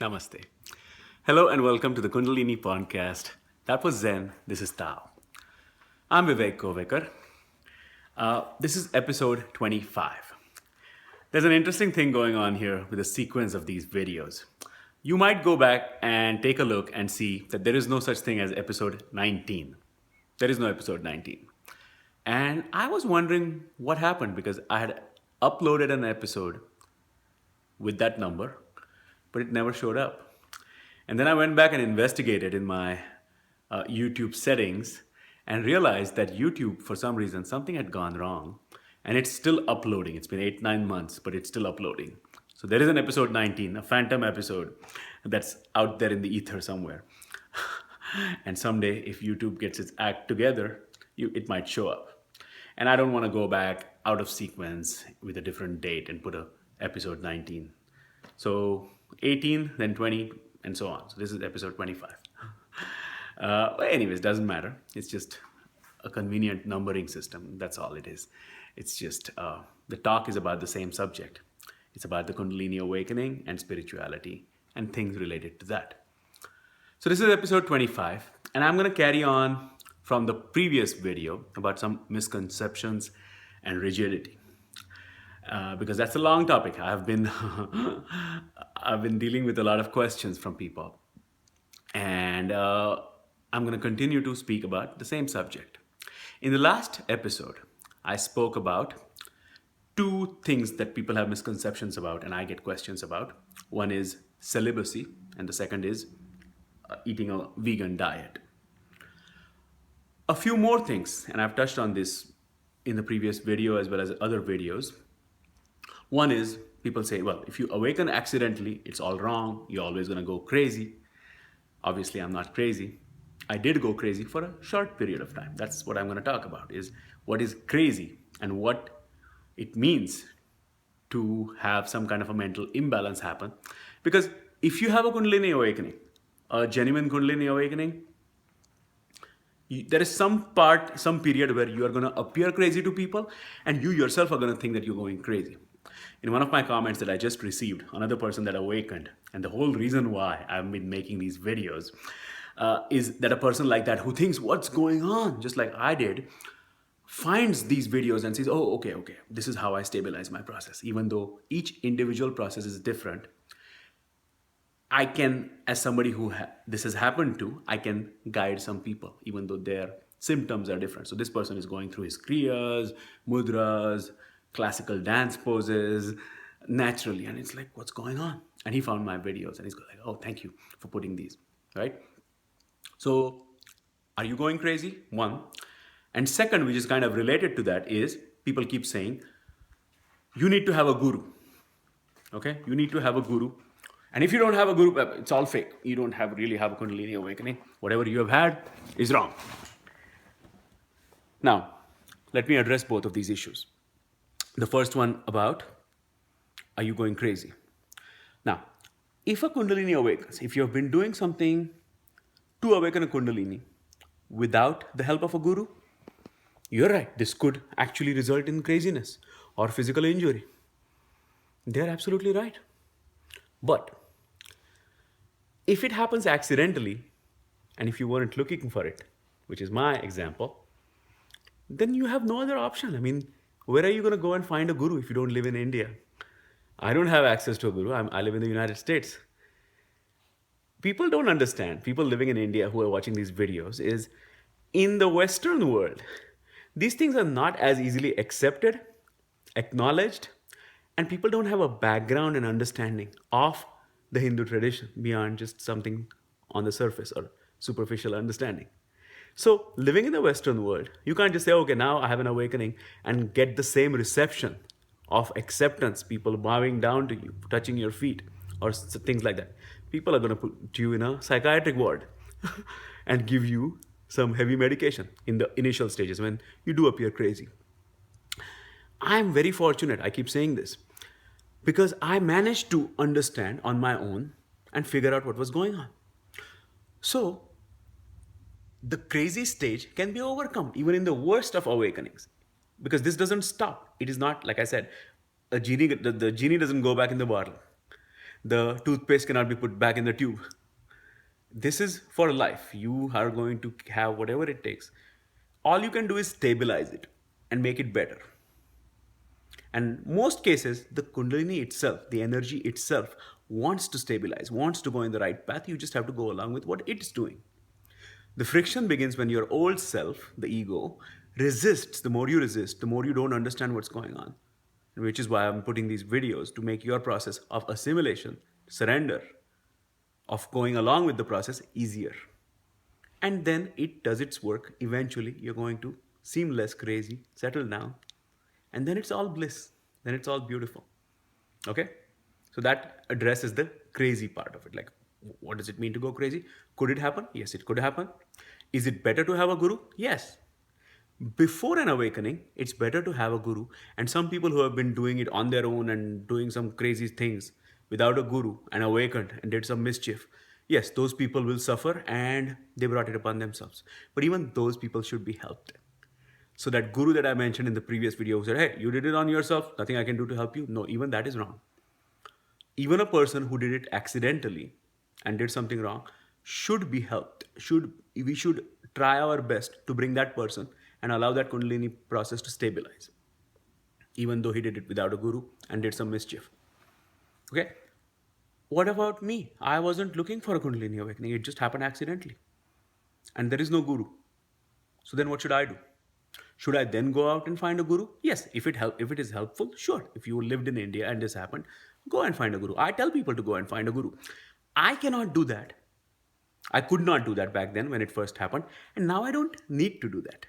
Namaste. Hello and welcome to the Kundalini podcast. That was Zen. This is Tao. I'm Vivek Govekar. This is episode 25. There's an interesting thing going on here with the sequence of these videos. You might go back and take a look and see that there is no such thing as episode 19. There is no episode 19. And I was wondering what happened because I had uploaded an episode with that number, but it never showed up. And then I went back and investigated in my YouTube settings and realized that YouTube, for some reason, something had gone wrong. And it's still uploading. It's been 8-9 months, but it's still uploading. So there is an episode 19, a phantom episode that's out there in the ether somewhere. And someday, if YouTube gets its act together, it might show up. And I don't want to go back out of sequence with a different date and put a episode 19. So 18, then 20, and so on. So this is episode 25. But anyways, doesn't matter. It's just a convenient numbering system. That's all it is. It's just the talk is about the same subject. It's about the Kundalini awakening and spirituality and things related to that. So this is episode 25, and I'm going to carry on from the previous video about some misconceptions and rigidity. Because that's a long topic. I've been dealing with a lot of questions from people, and I'm going to continue to speak about the same subject. In the last episode, I spoke about two things that people have misconceptions about, and I get questions about. One is celibacy, and the second is eating a vegan diet. A few more things, and I've touched on this in the previous video as well as other videos. One is people say, well, if you awaken accidentally, it's all wrong. You're always going to go crazy. Obviously, I'm not crazy. I did go crazy for a short period of time. That's what I'm going to talk about, is what is crazy and what it means to have some kind of a mental imbalance happen. Because if you have a Kundalini awakening, a genuine Kundalini awakening, there is some period where you are going to appear crazy to people and you yourself are going to think that you're going crazy. In one of my comments that I just received, another person that awakened, and the whole reason why I've been making these videos is that a person like that who thinks what's going on, just like I did, finds these videos and says, oh, okay, this is how I stabilize my process. Even though each individual process is different, I can, as somebody who this has happened to, I can guide some people, even though their symptoms are different. So this person is going through his kriyas, mudras, classical dance poses naturally, and it's like, what's going on? And he found my videos and he's like, oh, thank you for putting these, right? So are you going crazy? One. And second, which is kind of related to that, is people keep saying, you need to have a guru. Okay? You need to have a guru. And if you don't have a guru, it's all fake. You don't really have a Kundalini awakening. Whatever you have had is wrong. Now, let me address both of these issues. The first one about, are you going crazy? Now, if a Kundalini awakens, if you have been doing something to awaken a Kundalini without the help of a guru, you're right. This could actually result in craziness or physical injury. They're absolutely right. But if it happens accidentally, and if you weren't looking for it, which is my example, then you have no other option. I mean, where are you going to go and find a guru if you don't live in India? I don't have access to a guru. I live in the United States. People don't understand, people living in India who are watching these videos, is in the Western world, these things are not as easily accepted, acknowledged, and people don't have a background and understanding of the Hindu tradition beyond just something on the surface or superficial understanding. So living in the Western world, you can't just say, okay, now I have an awakening and get the same reception of acceptance, people bowing down to you, touching your feet, or things like that. People are going to put you in a psychiatric ward and give you some heavy medication in the initial stages when you do appear crazy. I'm very fortunate, I keep saying this, because I managed to understand on my own and figure out what was going on. So the crazy stage can be overcome even in the worst of awakenings, because this doesn't stop. It is not, like I said, the genie doesn't go back in the bottle. The toothpaste cannot be put back in the tube. This is for life. You are going to have whatever it takes. All you can do is stabilize it and make it better. And most cases, the Kundalini itself, the energy itself, wants to stabilize, wants to go in the right path. You just have to go along with what it's doing. The friction begins when your old self, the ego, resists. The more you resist, the more you don't understand what's going on. Which is why I'm putting these videos to make your process of assimilation, surrender, of going along with the process easier. And then it does its work. Eventually, you're going to seem less crazy, settle down, and then it's all bliss. Then it's all beautiful. Okay? So that addresses the crazy part of it. Like, what does it mean to go crazy? Could it happen? Yes, it could happen. Is it better to have a guru? Yes. Before an awakening, it's better to have a guru. And some people who have been doing it on their own and doing some crazy things without a guru and awakened and did some mischief, yes, those people will suffer and they brought it upon themselves. But even those people should be helped. So that guru that I mentioned in the previous video who said, hey, you did it on yourself, nothing I can do to help you. No, even that is wrong. Even a person who did it accidentally and did something wrong should be helped. We should try our best to bring that person and allow that Kundalini process to stabilize, even though he did it without a guru and did some mischief. Okay? What about me? I wasn't looking for a Kundalini awakening. It just happened accidentally. And there is no guru. So then what should I do? Should I then go out and find a guru? Yes, if it is helpful, sure. If you lived in India and this happened, go and find a guru. I tell people to go and find a guru. I cannot do that. I could not do that back then when it first happened, and now I don't need to do that.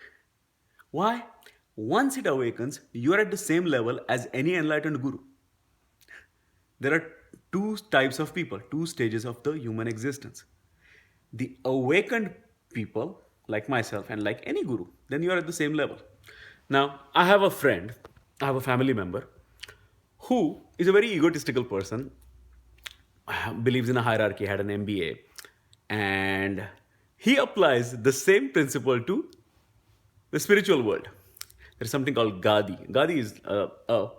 Why? Once it awakens, you are at the same level as any enlightened guru. There are two types of people, two stages of the human existence. The awakened people, like myself and like any guru, then you are at the same level. Now, I have a friend, I have a family member who is a very egotistical person, believes in a hierarchy, had an MBA, and he applies the same principle to the spiritual world. There's something called Gadi. Gadi is a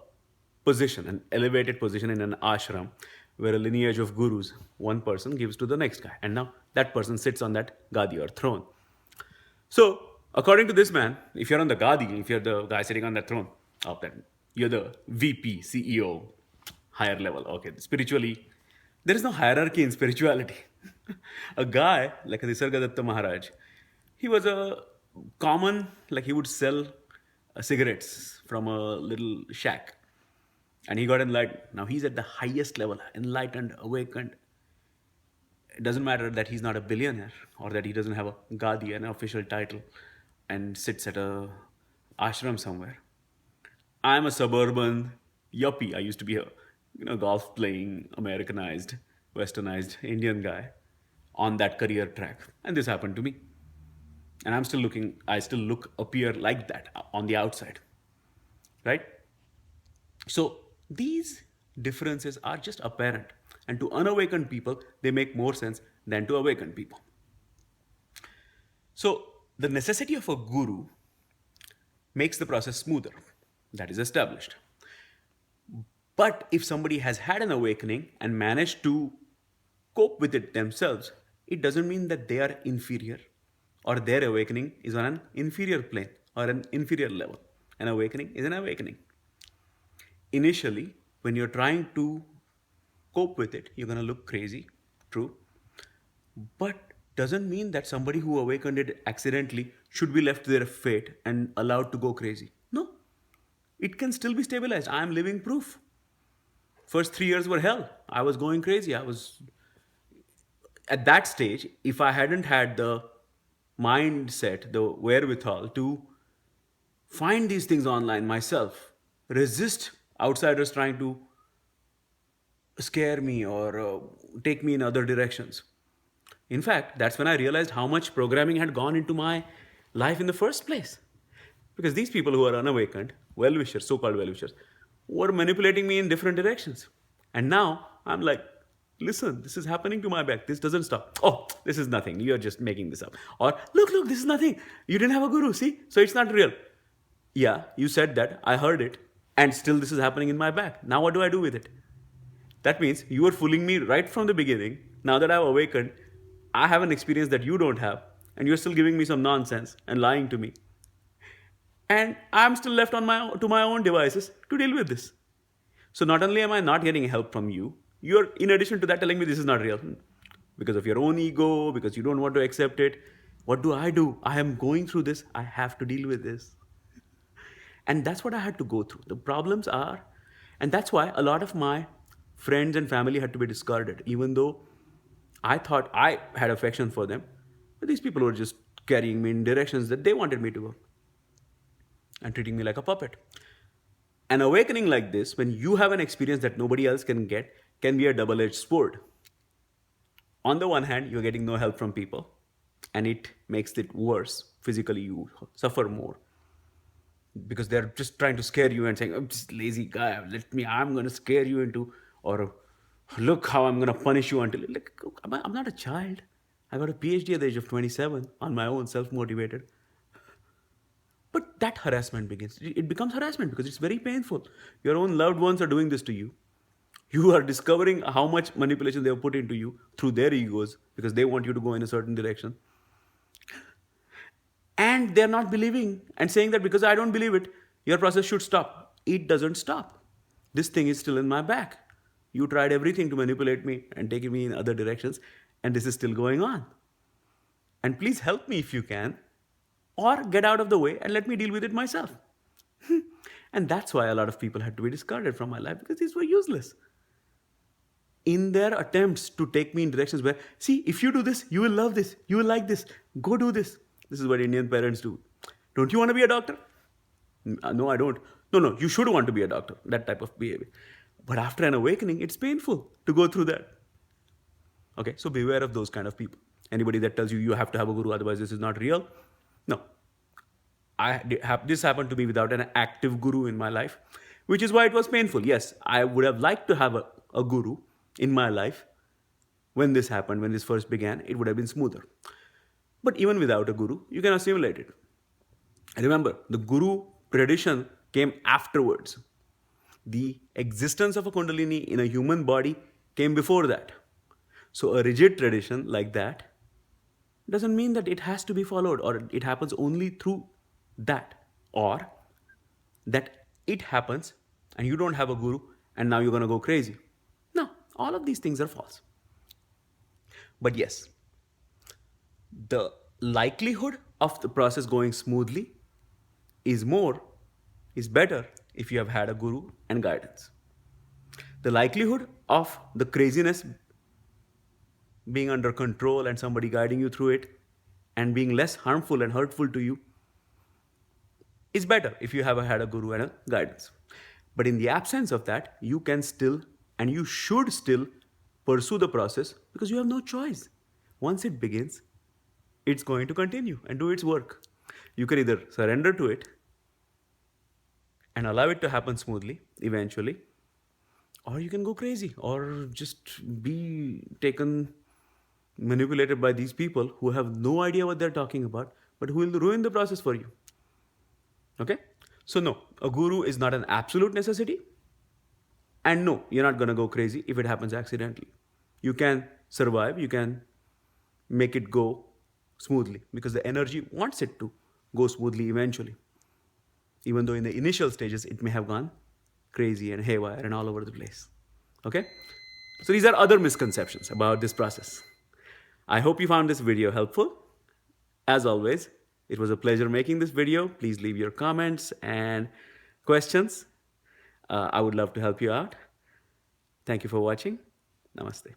position, an elevated position in an ashram where a lineage of gurus, one person gives to the next guy. And now that person sits on that Gadi or throne. So, according to this man, if you're on the Gadi, if you're the guy sitting on that throne, then you're the VP, CEO, higher level. Okay, spiritually, there is no hierarchy in spirituality. A guy like Nisargadatta Maharaj, he was a common, like he would sell cigarettes from a little shack. And he got enlightened. Now he's at the highest level, enlightened, awakened. It doesn't matter that he's not a billionaire or that he doesn't have a Gadi, an official title, and sits at a ashram somewhere. I'm a suburban yuppie. I used to be a golf playing, Americanized, westernized Indian guy on that career track. And this happened to me. And I still appear like that on the outside. Right? So these differences are just apparent. And to unawakened people, they make more sense than to awakened people. So the necessity of a guru makes the process smoother. That is established. But if somebody has had an awakening and managed to cope with it themselves, it doesn't mean that they are inferior or their awakening is on an inferior plane or an inferior level. An awakening is an awakening. Initially, when you're trying to cope with it, you're going to look crazy, true. But doesn't mean that somebody who awakened it accidentally should be left to their fate and allowed to go crazy. No, it can still be stabilized. I am living proof. First 3 years were hell. I was going crazy. I was at that stage. If I hadn't had the mindset, the wherewithal to find these things online myself, resist outsiders trying to scare me or take me in other directions. In fact, that's when I realized how much programming had gone into my life in the first place. Because these people who are unawakened, well-wishers, so-called well-wishers, were manipulating me in different directions. And now I'm like, listen, this is happening to my back. This doesn't stop. Oh, this is nothing. You're just making this up. Or, look, this is nothing. You didn't have a guru, see? So it's not real. Yeah, you said that. I heard it. And still this is happening in my back. Now what do I do with it? That means you were fooling me right from the beginning. Now that I've awakened, I have an experience that you don't have, and you're still giving me some nonsense and lying to me. And I'm still left to my own devices to deal with this. So not only am I not getting help from you, you're in addition to that telling me this is not real. Because of your own ego, because you don't want to accept it. What do? I am going through this. I have to deal with this. And that's what I had to go through. The problems are, and that's why a lot of my friends and family had to be discarded, even though I thought I had affection for them. But these people were just carrying me in directions that they wanted me to go and treating me like a puppet. An awakening like this, when you have an experience that nobody else can get, can be a double edged sword. On the one hand, you're getting no help from people, and it makes it worse. Physically, you suffer more because they're just trying to scare you and saying, "I'm just lazy guy. I'm going to scare you into, or look how I'm going to punish you until." Like, I'm not a child. I got a PhD at the age of 27 on my own, self motivated. But that harassment begins. It becomes harassment because it's very painful. Your own loved ones are doing this to you. You are discovering how much manipulation they have put into you through their egos because they want you to go in a certain direction. And they're not believing and saying that because I don't believe it, your process should stop. It doesn't stop. This thing is still in my back. You tried everything to manipulate me and take me in other directions, and this is still going on. And please help me if you can, or get out of the way and let me deal with it myself. And that's why a lot of people had to be discarded from my life because these were useless. In their attempts to take me in directions where, see, if you do this, you will love this, you will like this, go do this. This is what Indian parents do. Don't you want to be a doctor? No, I don't. No, you should want to be a doctor. That type of behavior. But after an awakening, it's painful to go through that. Okay, so beware of those kind of people. Anybody that tells you you have to have a guru, otherwise this is not real. No. This happened to me without an active guru in my life, which is why it was painful. Yes, I would have liked to have a guru in my life when this happened, when this first began. It would have been smoother. But even without a guru, you can assimilate it. Remember, the guru tradition came afterwards. The existence of a kundalini in a human body came before that. So a rigid tradition like that doesn't mean that it has to be followed or it happens only through that, or that it happens and you don't have a guru and now you're going to go crazy. No, all of these things are false. But yes, the likelihood of the process going smoothly is better if you have had a guru and guidance. The likelihood of the craziness being under control and somebody guiding you through it and being less harmful and hurtful to you is better if you have had a guru and a guidance. But in the absence of that, you can still and you should still pursue the process because you have no choice. Once it begins, it's going to continue and do its work. You can either surrender to it and allow it to happen smoothly eventually, or you can go crazy or just be manipulated by these people who have no idea what they're talking about, but who will ruin the process for you. Okay? So no, a guru is not an absolute necessity. And no, you're not going to go crazy if it happens accidentally. You can survive, you can make it go smoothly because the energy wants it to go smoothly eventually. Even though in the initial stages, it may have gone crazy and haywire and all over the place. Okay? So these are other misconceptions about this process. I hope you found this video helpful. As always, it was a pleasure making this video. Please leave your comments and questions. I would love to help you out. Thank you for watching. Namaste.